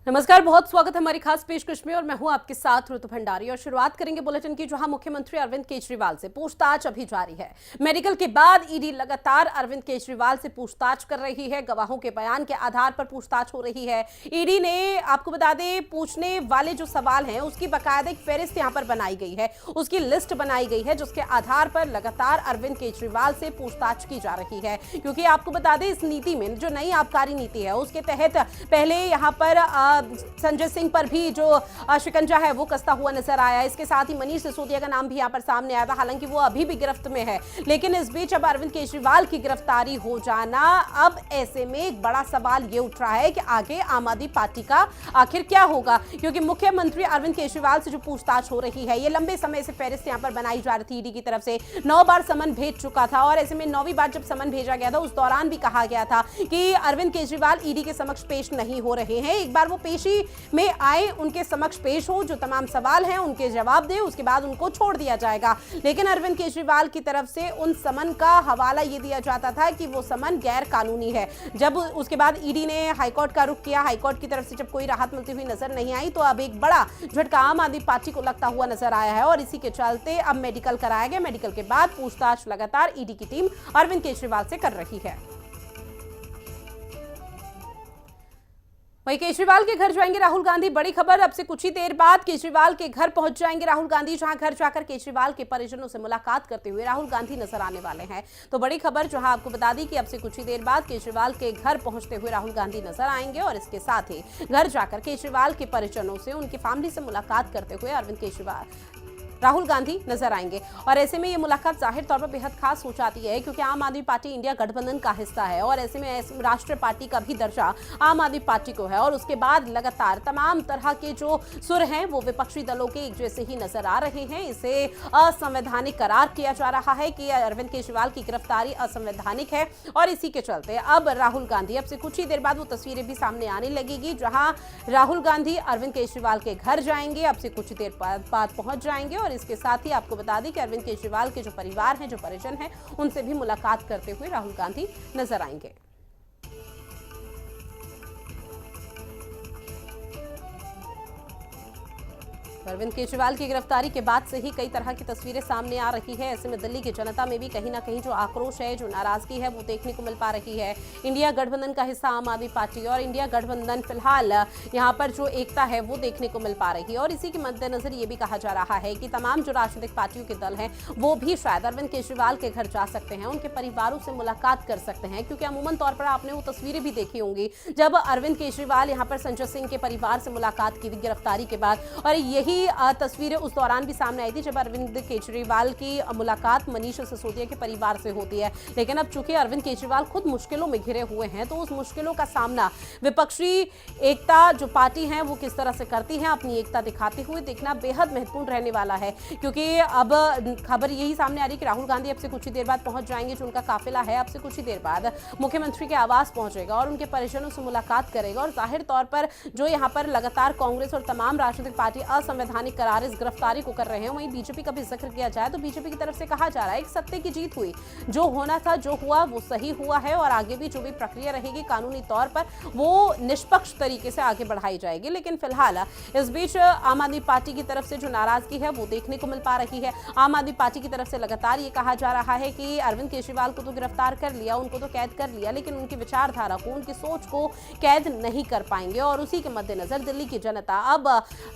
नमस्कार, बहुत स्वागत है हमारी खास पेशकश में और मैं हूं आपके साथ ऋतु भंडारी। और शुरुआत करेंगे बुलेटिन की, जहां मुख्यमंत्री अरविंद केजरीवाल से पूछताछ अभी जारी है। मेडिकल के बाद ईडी लगातार अरविंद केजरीवाल से पूछताछ कर रही है। गवाहों के बयान के आधार पर पूछताछ हो रही है। ईडी ने, आपको बता दें, पूछने वाले जो सवाल हैं उसकी बाकायदा एक फेहरिस्त यहां पर बनाई गई है, उसकी लिस्ट बनाई गई है, जिसके आधार पर लगातार अरविंद केजरीवाल से पूछताछ की जा रही है। क्योंकि आपको बता दें, इस नीति में जो नई आबकारी नीति है उसके तहत पहले यहां पर संजय सिंह पर भी जो शिकंजा है वो कसता हुआ नजर आया। इसके साथ ही मनीष सिसोदिया का नाम भी यहां पर सामने आया था, हालांकि वो अभी भी गिरफ्त में है। लेकिन इस बीच अब अरविंद केजरीवाल की गिरफ्तारी हो जाना, अब ऐसे में एक बड़ा सवाल ये उठ रहा है कि आगे आम आदमी पार्टी का आखिर क्या होगा। क्योंकि मुख्यमंत्री अरविंद केजरीवाल से जो पूछताछ हो रही है, ये लंबे समय से फेहरिस्त यहां पर बनाई जा रही थी। ईडी की तरफ से 9 बार समन भेज चुका था और ऐसे में 9वीं बार जब समन भेजा गया था, उस दौरान भी कहा गया था कि अरविंद केजरीवाल ईडी के समक्ष पेश नहीं हो रहे हैं। एक बार वो पेशी में आए, उनके समक्ष पेश हो, जो तमाम सवाल हैं उनके जवाब दे, उसके बाद उनको छोड़ दिया जाएगा। लेकिन अरविंद केजरीवाल की तरफ से उन समन का हवाला ये दिया जाता था कि वो समन गैर कानूनी है। जब उसके बाद ईडी ने हाईकोर्ट का रुख किया, हाईकोर्ट की तरफ से जब कोई राहत मिलती हुई नजर नहीं आई, तो अब एक बड़ा झटका आम आदमी पार्टी को लगता हुआ नजर आया है और इसी के चलते अब मेडिकल कराया गया। मेडिकल के बाद पूछताछ लगातार ईडी की टीम अरविंद केजरीवाल से कर रही है। वहीं केजरीवाल के घर जाएंगे राहुल गांधी, बड़ी खबर। अब से कुछ ही देर बाद केजरीवाल के घर पहुंच जाएंगे राहुल गांधी, जहां घर जाकर केजरीवाल के परिजनों से मुलाकात करते हुए राहुल गांधी नजर आने वाले हैं। तो बड़ी खबर, जहां आपको बता दी कि अब से कुछ ही देर बाद केजरीवाल के घर पहुंचते हुए राहुल गांधी नजर आएंगे और इसके साथ ही घर जाकर केजरीवाल के परिजनों से, उनकी फैमिली से मुलाकात करते हुए अरविंद केजरीवाल राहुल गांधी नजर आएंगे। और ऐसे में ये मुलाकात जाहिर तौर पर बेहद खास हो जाती है, क्योंकि आम आदमी पार्टी इंडिया गठबंधन का हिस्सा है और ऐसे में राष्ट्रीय पार्टी का भी दर्जा आम आदमी पार्टी को है। और उसके बाद लगातार तमाम तरह के जो सुर हैं वो विपक्षी दलों के एक जैसे ही नजर आ रहे हैं। इसे असंवैधानिक करार किया जा रहा है कि अरविंद केजरीवाल की गिरफ्तारी असंवैधानिक है और इसी के चलते अब राहुल गांधी, अब से कुछ ही देर बाद वो तस्वीरें भी सामने आने लगेगी, जहां राहुल गांधी अरविंद केजरीवाल के घर जाएंगे, अब से कुछ देर बाद पहुंच जाएंगे। और इसके साथ ही आपको बता दें कि अरविंद केजरीवाल के जो परिवार हैं, जो परिजन हैं, उनसे भी मुलाकात करते हुए राहुल गांधी नजर आएंगे। अरविंद केजरीवाल की गिरफ्तारी के बाद से ही कई तरह की तस्वीरें सामने आ रही है। ऐसे में दिल्ली की जनता में भी कहीं ना कहीं जो आक्रोश है, जो नाराजगी है, वो देखने को मिल पा रही है। इंडिया गठबंधन का हिस्सा आम आदमी पार्टी और इंडिया गठबंधन फिलहाल यहाँ पर जो एकता है वो देखने को मिल पा रही है। और इसी के मद्देनजर ये भी कहा जा रहा है कि तमाम जो राजनीतिक पार्टियों के दल हैं वो भी शायद अरविंद केजरीवाल के घर जा सकते हैं, उनके परिवारों से मुलाकात कर सकते हैं। क्योंकि अमूमन तौर पर आपने वो तस्वीरें भी देखी होंगी जब अरविंद केजरीवाल यहाँ पर संजय सिंह के परिवार से मुलाकात की गिरफ्तारी के बाद, और यही तस्वीरें उस दौरान भी सामने आई थी जब अरविंद केजरीवाल की मुलाकात मनीष सिसोदिया के परिवार से होती है। लेकिन अब चूंकि अरविंद केजरीवाल खुद मुश्किलों में घिरे हुए हैं, तो उस मुश्किलों का सामना विपक्षी एकता जो पार्टी है वो किस तरह से करती है, अपनी एकता दिखाते हुए देखना बेहद महत्वपूर्ण रहने वाला है। क्योंकि अब खबर यही सामने आ रही है कि राहुल गांधी अब से कुछ ही देर बाद पहुंच जाएंगे, जो उनका काफिला है अब से कुछ ही देर बाद मुख्यमंत्री के आवास पहुंचेगा और उनके परिजनों से मुलाकात करेगा। और जाहिर तौर पर जो यहाँ पर लगातार कांग्रेस और तमाम राजनीतिक पार्टी असंवैधानिक करार इस गिरफ्तारी को कर रहे हैं, वहीं बीजेपी का भी जिक्र किया जाए तो बीजेपी की तरफ से कहा जा रहा है कि सत्य की जीत हुई, जो होना था, जो हुआ वो सही हुआ है और आगे भी जो भी प्रक्रिया रहेगी कानूनी तौर पर वो निष्पक्ष तरीके से आगे बढ़ाई जाएगी। लेकिन फिलहाल इस बीच आम आदमी पार्टी की तरफ से जो नाराजगी है वो देखने को मिल पा रही है। आम आदमी पार्टी की तरफ से लगातार ये कहा जा रहा है कि अरविंद केजरीवाल को तो गिरफ्तार कर लिया, उनको तो कैद कर लिया, लेकिन उनकी विचारधारा को, उनकी सोच को कैद नहीं कर पाएंगे। और उसी के मद्देनजर दिल्ली की जनता अब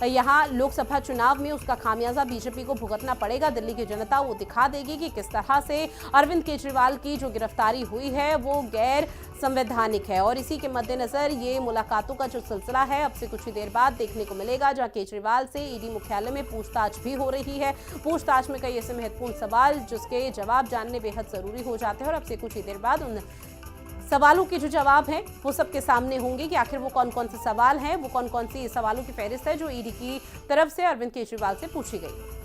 यहाँ लोकसभा चुनाव में उसका खामियाजा बीजेपी को भुगतना पड़ेगा। दिल्ली की जनता वो दिखा देगी कि किस तरह से अरविंद केजरीवाल की जो गिरफ्तारी हुई है वो गैर संवैधानिक है। और इसी के मद्देनजर ये मुलाकातों का जो सिलसिला है अब से कुछ ही देर बाद देखने को मिलेगा, जहां केजरीवाल से ईडी मुख्यालय में पूछताछ भी हो रही है। पूछताछ में कई ऐसे महत्वपूर्ण सवाल जिसके जवाब जानने बेहद जरूरी हो जाते हैं और अब से कुछ ही देर बाद उन सवालों के जो जवाब हैं वो सबके सामने होंगे कि आखिर वो कौन कौन से सवाल हैं, वो कौन कौन सी सवालों की फहरिस्त है जो ईडी की तरफ से अरविंद केजरीवाल से पूछी गई।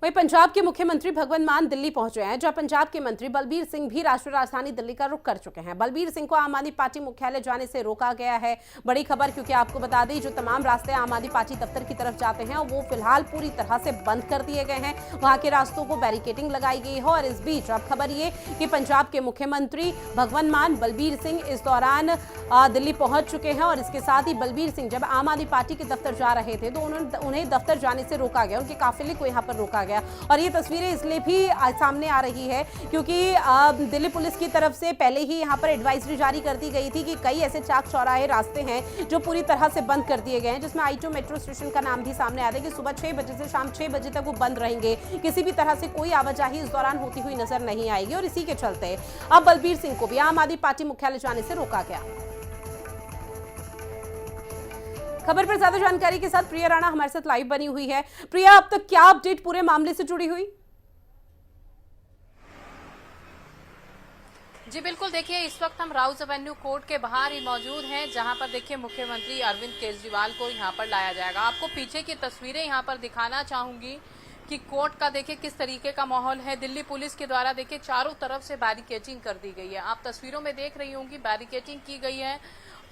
वहीं पंजाब के मुख्यमंत्री भगवंत मान दिल्ली पहुंचे हैं, जहां पंजाब के मंत्री बलबीर सिंह भी राष्ट्रीय राजधानी दिल्ली का रुख कर चुके हैं। बलबीर सिंह को आम आदमी पार्टी मुख्यालय जाने से रोका गया है। बड़ी खबर, क्योंकि आपको बता दें जो तमाम रास्ते आम आदमी पार्टी दफ्तर की तरफ जाते हैं वो फिलहाल पूरी तरह से बंद कर दिए गए हैं। वहां के रास्तों को बैरिकेडिंग लगाई गई है। और इस बीच अब खबर ये कि पंजाब के मुख्यमंत्री भगवंत मान बलबीर सिंह इस दौरान दिल्ली पहुंच चुके हैं। और इसके साथ ही बलबीर सिंह जब आम आदमी पार्टी के दफ्तर जा रहे थे तो उन्हें दफ्तर जाने से रोका गया, उनके काफिले को यहां पर रोका गया। और ये तस्वीरें इसलिए भी सामने आ रही है क्योंकि दिल्ली पुलिस की तरफ से पहले ही यहां पर एडवाइजरी जारी कर दी गई थी कि कई ऐसे चाक चौराहे रास्ते हैं जो पूरी तरह से बंद कर दिए गए हैं, जिसमें I2 मेट्रो स्टेशन का नाम भी सामने आया था कि सुबह 6 बजे से शाम 6 बजे तक वो बंद रहेंगे। किसी भी तरह से कोई आवाजाही इस दौरान होती हुई नजर नहीं आएगी। और इसी के चलते अब बलबीर सिंह को भी आम आदमी पार्टी मुख्यालय जाने से रोका गया। खबर पर ज्यादा जानकारी के साथ प्रिया राणा हमारे साथ लाइव बनी हुई है। प्रिया, अब तक क्या अपडेट पूरे मामले से जुड़ी हुई? जी बिल्कुल, देखिए इस वक्त हम राउज एवेन्यू कोर्ट के बाहर ही मौजूद हैं, जहां पर देखिए मुख्यमंत्री अरविंद केजरीवाल को यहां पर लाया जाएगा। आपको पीछे की तस्वीरें यहां पर दिखाना चाहूंगी कि कोर्ट का देखिए किस तरीके का माहौल है। दिल्ली पुलिस के द्वारा देखिए चारों तरफ से बैरिकेडिंग कर दी गई है। आप तस्वीरों में देख रही होंगी बैरिकेडिंग की गई है,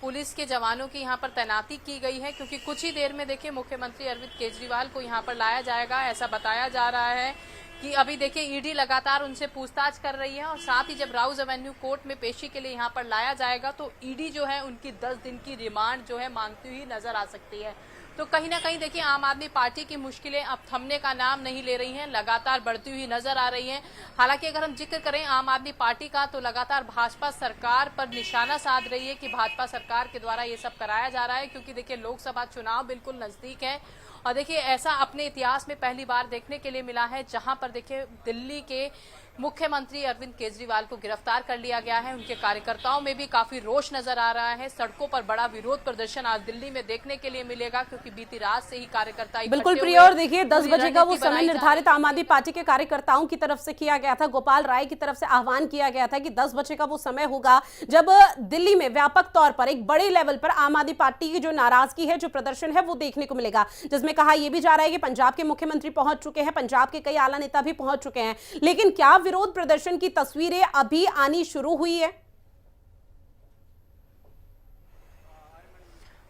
पुलिस के जवानों की यहाँ पर तैनाती की गई है, क्योंकि कुछ ही देर में देखिए मुख्यमंत्री अरविंद केजरीवाल को यहाँ पर लाया जाएगा। ऐसा बताया जा रहा है कि अभी देखिए ईडी लगातार उनसे पूछताछ कर रही है और साथ ही जब राउज एवेन्यू कोर्ट में पेशी के लिए यहाँ पर लाया जाएगा तो ईडी जो है उनकी 10 दिन की रिमांड जो है मांगती हुई नजर आ सकती है। तो कहीं ना कहीं देखिए आम आदमी पार्टी की मुश्किलें अब थमने का नाम नहीं ले रही हैं, लगातार बढ़ती हुई नजर आ रही हैं। हालांकि अगर हम जिक्र करें आम आदमी पार्टी का तो लगातार भाजपा सरकार पर निशाना साध रही है कि भाजपा सरकार के द्वारा ये सब कराया जा रहा है, क्योंकि देखिए लोकसभा चुनाव बिल्कुल नजदीक है। और देखिए ऐसा अपने इतिहास में पहली बार देखने के लिए मिला है जहां पर देखिए दिल्ली के मुख्यमंत्री अरविंद केजरीवाल को गिरफ्तार कर लिया गया है। उनके कार्यकर्ताओं में भी काफी रोष नजर आ रहा है। सड़कों पर बड़ा विरोध प्रदर्शन आज दिल्ली में देखने के लिए मिलेगा, क्योंकि बीती रात से ही कार्यकर्ता बिल्कुल प्रिया, और देखिए 10 बजे का वो समय निर्धारित आम आदमी पार्टी के कार्यकर्ताओं की तरफ से किया गया था। गोपाल राय की तरफ से आह्वान किया गया था कि 10 बजे का वो समय होगा जब दिल्ली में व्यापक तौर पर एक बड़े लेवल पर आम आदमी पार्टी की जो नाराजगी है, जो प्रदर्शन है वो देखने को मिलेगा, जिसमें कहा यह भी जा रहा है कि पंजाब के मुख्यमंत्री पहुंच चुके हैं, पंजाब के कई आला नेता भी पहुंच चुके हैं। लेकिन क्या विरोध प्रदर्शन की तस्वीरें अभी आनी शुरू हुई है?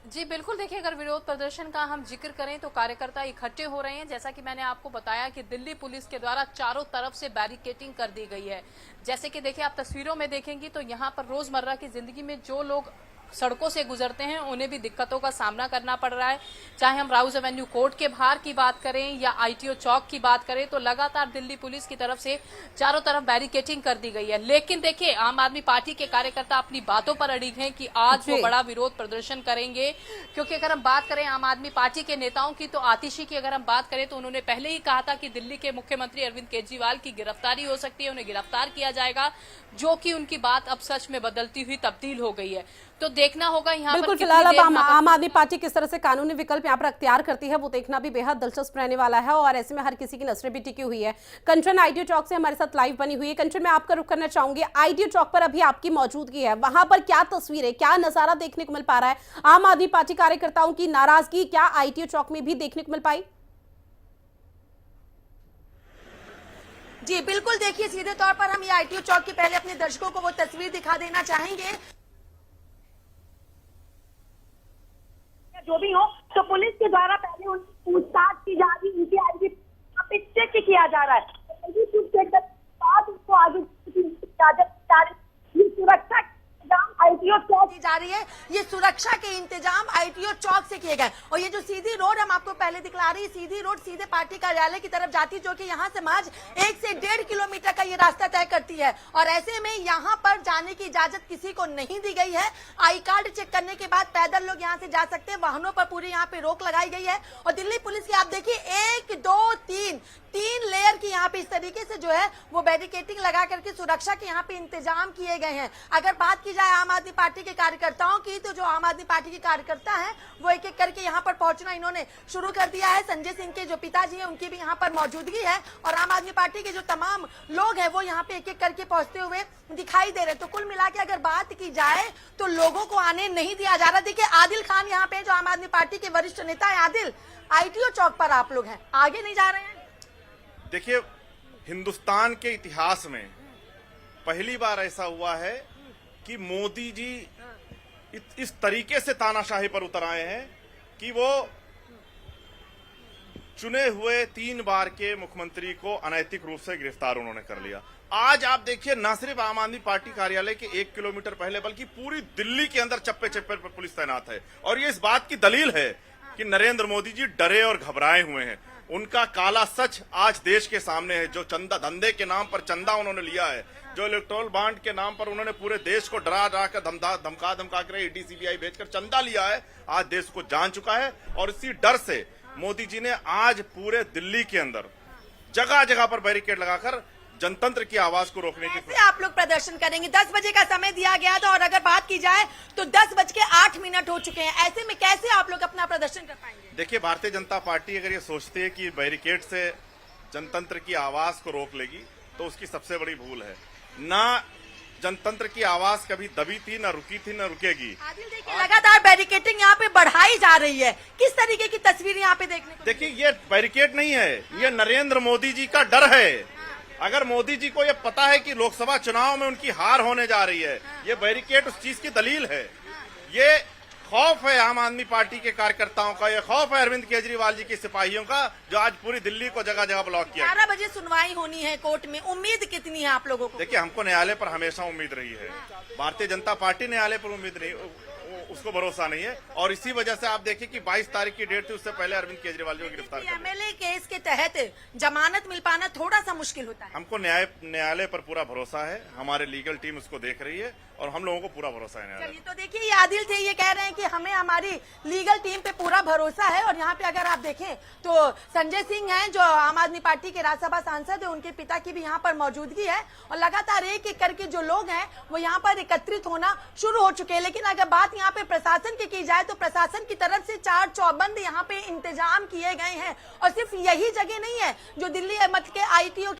जी बिल्कुल, देखिए अगर विरोध प्रदर्शन का हम जिक्र करें तो कार्यकर्ता इकट्ठे हो रहे हैं। जैसा कि मैंने आपको बताया कि दिल्ली पुलिस के द्वारा चारों तरफ से बैरिकेडिंग कर दी गई है। जैसे कि देखिए आप तस्वीरों में देखेंगी तो यहाँ पर रोजमर्रा की जिंदगी में जो लोग सड़कों से गुजरते हैं उन्हें भी दिक्कतों का सामना करना पड़ रहा है। चाहे हम राउज एवेन्यू कोर्ट के बाहर की बात करें या ITO चौक की बात करें तो लगातार दिल्ली पुलिस की तरफ से चारों तरफ बैरिकेडिंग कर दी गई है। लेकिन देखिए आम आदमी पार्टी के कार्यकर्ता अपनी बातों पर अड़िग हैं कि आज वो बड़ा विरोध प्रदर्शन करेंगे, क्योंकि अगर हम बात करें आम आदमी पार्टी के नेताओं की तो आतिशी की अगर हम बात करें तो उन्होंने पहले ही कहा था कि दिल्ली के मुख्यमंत्री अरविंद केजरीवाल की गिरफ्तारी हो सकती है, उन्हें गिरफ्तार किया जाएगा, जो कि उनकी बात अब सच में बदलती हुई तब्दील हो गई है। तो देखना होगा यहाँ बिल्कुल। फिलहाल अब आम आदमी पार्टी किस तरह से कानूनी विकल्प यहाँ पर अख्तियार करती है वो देखना भी बेहद दिलचस्प रहने वाला है। और ऐसे में हर किसी की नजरें भी टिकी हुई है। कंचन ITO चौक से हमारे साथ लाइव बनी हुई है। कंचन, मैं आपका रुख करना चाहूंगी, ITO चौक पर अभी आपकी मौजूदगी है, वहां पर क्या तस्वीरें, क्या नजारा देखने को मिल पा रहा है? आम आदमी पार्टी कार्यकर्ताओं की नाराजगी क्या ITO चौक में भी देखने को मिल पाई? जी बिल्कुल, देखिए सीधे तौर पर हम ये ITO चौक के पहले अपने दर्शकों को वो तस्वीर दिखा देना चाहेंगे। जो भी हो तो पुलिस के द्वारा पहले उनकी पूछताछ की जा रही है, उनकी आईडी चेक किया जा रहा है, बाद उनको आगे इजाजत सुरक्षा ITO चौक की जा रही है। ये सुरक्षा के इंतजाम ITO चौक से किए गए। और ये जो सीधी रोड हम आपको पहले दिखला रही है, सीधी रोड सीधे पार्टी कार्यालय की तरफ जाती है, जो कि यहाँ से महज 1 से 1.5 किलोमीटर का ये रास्ता तय करती है। और ऐसे में यहाँ पर जाने की इजाजत किसी को नहीं दी गई है। आई कार्ड चेक करने के बाद पैदल लोग यहाँ से जा सकते हैं, वाहनों पर पूरी यहाँ पे रोक लगाई गई है। और दिल्ली पुलिस की आप देखिए 1 2 3 लेयर की यहाँ पे इस तरीके से जो है वो बैरिकेडिंग लगा करके सुरक्षा के यहाँ पे इंतजाम किए गए हैं। अगर बात की जाए आम आदमी पार्टी के कार्यकर्ताओं की, तो जो आम आदमी पार्टी के कार्यकर्ता हैं वो एक एक करके यहाँ पर पहुंचना इन्होंने शुरू कर दिया है। संजय सिंह के जो पिताजी हैं उनकी भी यहाँ पर मौजूदगी है और आम आदमी पार्टी के जो तमाम लोग हैं वो यहाँ पे एक एक करके पहुंचते हुए दिखाई दे रहे हैं। तो कुल मिला के अगर बात की जाए तो लोगों को आने नहीं दिया जा रहा। देखिए आदिल खान यहाँ पे जो आम आदमी पार्टी के वरिष्ठ नेता है, आदिल, ITO चौक पर आप लोग हैं, आगे नहीं जा रहे हैं? देखिए, हिंदुस्तान के इतिहास में पहली बार ऐसा हुआ है कि मोदी जी इस तरीके से तानाशाही पर उतर आए हैं कि वो चुने हुए 3 बार के मुख्यमंत्री को अनैतिक रूप से गिरफ्तार उन्होंने कर लिया। आज आप देखिए, न सिर्फ आम आदमी पार्टी कार्यालय के 1 किलोमीटर पहले बल्कि पूरी दिल्ली के अंदर चप्पे चप्पे पर पुलिस तैनात है। और ये इस बात की दलील है कि नरेंद्र मोदी जी डरे और घबराए हुए हैं। उनका काला सच आज देश के सामने है। जो चंदा धंधे के नाम पर चंदा उन्होंने लिया है, जो इलेक्टोरल बॉन्ड के नाम पर उन्होंने पूरे देश को डरा डरा कर धमका कर ईडी सीबीआई भेजकर चंदा लिया है, आज देश को जान चुका है। और इसी डर से मोदी जी ने आज पूरे दिल्ली के अंदर जगह जगह पर बैरिकेड लगाकर जनतंत्र की आवाज को रोकने की कैसे आप लोग प्रदर्शन करेंगे? 10 बजे का समय दिया गया था और अगर बात की जाए तो 10:08 हो चुके हैं। ऐसे में कैसे आप लोग अपना प्रदर्शन कर पाएंगे? देखिए, भारतीय जनता पार्टी अगर ये सोचती है कि बैरिकेड से जनतंत्र की आवाज को रोक लेगी तो उसकी सबसे बड़ी भूल है। ना जनतंत्र की आवाज कभी दबी थी, ना रुकी थी, ना रुकेगी। आदिल, देखिए लगातार बैरिकेडिंग यहाँ पे बढ़ाई जा रही है। किस तरीके की तस्वीर यहाँ पे देखने को? देखिए, ये बैरिकेड नहीं है, ये नरेंद्र मोदी जी का डर है। अगर मोदी जी को ये पता है कि लोकसभा चुनाव में उनकी हार होने जा रही है, ये बैरिकेड उस चीज की दलील है। ये खौफ है आम आदमी पार्टी के कार्यकर्ताओं का, ये खौफ है अरविंद केजरीवाल जी के सिपाहियों का, जो आज पूरी दिल्ली को जगह जगह ब्लॉक किया। 11 बजे सुनवाई होनी है कोर्ट में, उम्मीद कितनी है आप लोगों को? देखिए, हमको न्यायालय पर हमेशा उम्मीद रही है। भारतीय जनता पार्टी न्यायालय पर उम्मीद नहीं, उसको भरोसा नहीं है। और इसी वजह से आप देखिए कि 22 तारीख की डेट थी, उससे पहले अरविंद केजरीवाल जी को गिरफ्तार कर लिया। एमएलए केस के तहत जमानत मिल पाना थोड़ा सा मुश्किल होता है। हमको न्यायालय पर पूरा भरोसा है, हमारे लीगल टीम उसको देख रही है और हम लोगों को पूरा भरोसा है न्यायालय। चलिए, तो देखिए ये आदिल थे, ये कह रहे हैं कि हमें हमारी लीगल टीम पे पूरा भरोसा है। और यहाँ पे अगर आप देखें तो संजय सिंह हैं जो आम आदमी पार्टी के राज्यसभा सांसद है, उनके पिता की भी यहाँ पर मौजूदगी है। और लगातार एक एक करके जो लोग हैं वो यहाँ पर एकत्रित होना शुरू हो चुके हैं। लेकिन अगर बात यहाँ पे प्रशासन की जाए तो प्रशासन की तरफ से 4 चौबंद यहाँ पे इंतजाम किए गए हैं। और सिर्फ यही जगह नहीं है जो दिल्ली मत के आईटीओ